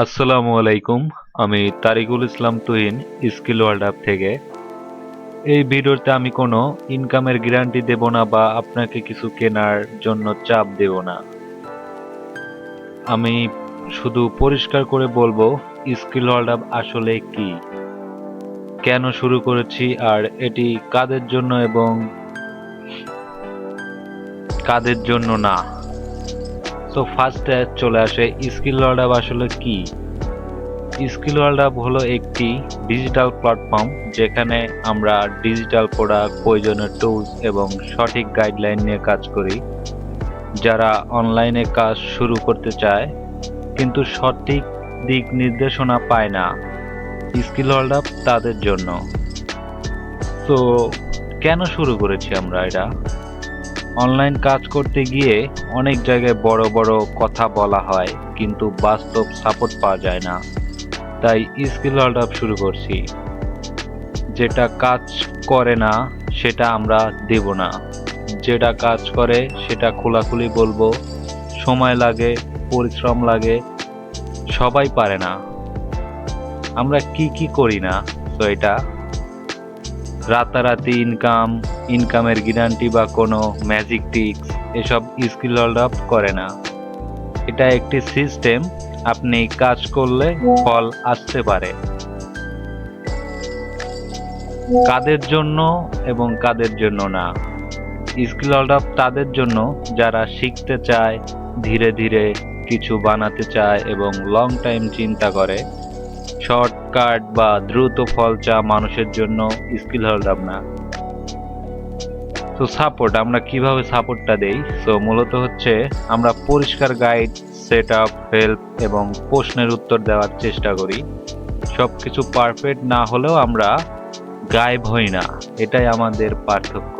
আসসালামু আলাইকুম। আমি তারিকুল ইসলাম তুহিন, স্কিল ওয়ার্ল্ড অ্যাপ থেকে। এই ভিডিওতে আমি কোনো ইনকামের গ্যারান্টি দেব না বা আপনাকে কিছু কেনার জন্য চাপ দেব না। আমি শুধু পরিষ্কার করে বলবো স্কিল ওয়ার্ল্ড অ্যাপ আসলে কি, কেন শুরু করেছি আর এটি কাদের জন্য এবং কাদের জন্য না। তো ফার্স্টে চলে আসে স্কিল ওয়ার্ল্ড অ্যাপ আসলে কি। স্কিল ওয়ার্ল্ড অ্যাপ হলো একটি ডিজিটাল প্ল্যাটফর্ম যেখানে আমরা ডিজিটাল প্রোডাক্ট, প্রয়োজনীয় টুলস এবং সঠিক গাইডলাইন নিয়ে কাজ করি। যারা অনলাইনে কাজ শুরু করতে চায় কিন্তু সঠিক দিক নির্দেশনা পায় না, স্কিল ওয়ার্ল্ড অ্যাপ তাদের জন্য। তো কেন শুরু করেছি আমরা এটা? অনলাইন কাজ করতে গিয়ে অনেক জায়গায় বড় বড় কথা বলা হয় কিন্তু বাস্তব সাপোর্ট পাওয়া যায় না। তাই স্কিল ওয়ার্ল্ড অ্যাপ শুরু করছি। যেটা কাজ করে না সেটা আমরা দেব না, যেটা কাজ করে সেটা খোলাখুলি বলবো। সময় লাগে, পরিশ্রম লাগে, সবাই পারে না। আমরা কি কি করি না, তো এটা রাতারাতি ইনকামের গ্যারান্টি বা কোনো ম্যাজিক টিক্স এসব স্কিল ওয়ার্ল্ড অ্যাপ করে না। এটা একটি সিস্টেম, আপনি কাজ করলে ফল আসতে পারে। কাদের জন্য এবং কাদের জন্য না? স্কিল ওয়ার্ল্ড অ্যাপ তাদের জন্য যারা শিখতে চায়, ধীরে ধীরে কিছু বানাতে চায় এবং লং টাইম চিন্তা করে। শর্টকাট বা দ্রুত ফল চা মানুষের জন্য স্কিল ওয়ার্ল্ড অ্যাপ না। তো সাপোর্ট আমরা কিভাবে সাপোর্টটা দেই? সো মূলত হচ্ছে আমরা পরিষ্কার গাইড, সেট আপ, হেল্প এবং প্রশ্নের উত্তর দেওয়ার চেষ্টা করি। সবকিছু পারফেক্ট না হলেও আমরা গায়েব হই না, এটাই আমাদের পার্থক্য।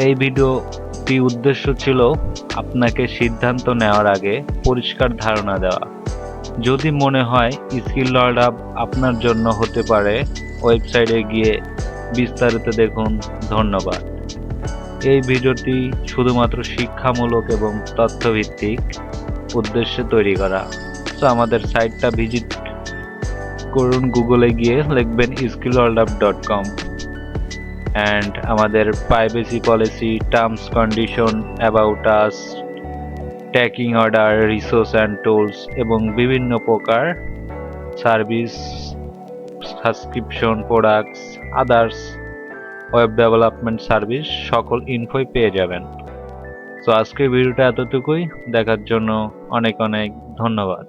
এই ভিডিওটি উদ্দেশ্য ছিল আপনাকে সিদ্ধান্ত নেওয়ার আগে পরিষ্কার ধারণা দেওয়া। যদি মনে হয় স্কিল ওয়ার্ল্ড অ্যাপ আপনার জন্য হতে পারে, ওয়েবসাইটে গিয়ে বিস্তারিত দেখুন। ধন্যবাদ। এই ভিডিওটি শুধুমাত্র শিক্ষামূলক এবং তথ্যভিত্তিক উদ্দেশ্যে তৈরি করা। তো আমাদের সাইটটা ভিজিট করুন, গুগলে গিয়ে লিখবেন skillworldup.com অ্যান্ড আমাদের privacy policy, terms condition, about us, tracking order, resource and tools এবং বিভিন্ন প্রকার service, subscription, products, others, web development service সকল ইনফোই পেয়ে যাবেন। তো আজকের ভিডিওটা এতটুকুই। দেখার জন্য অনেক অনেক ধন্যবাদ।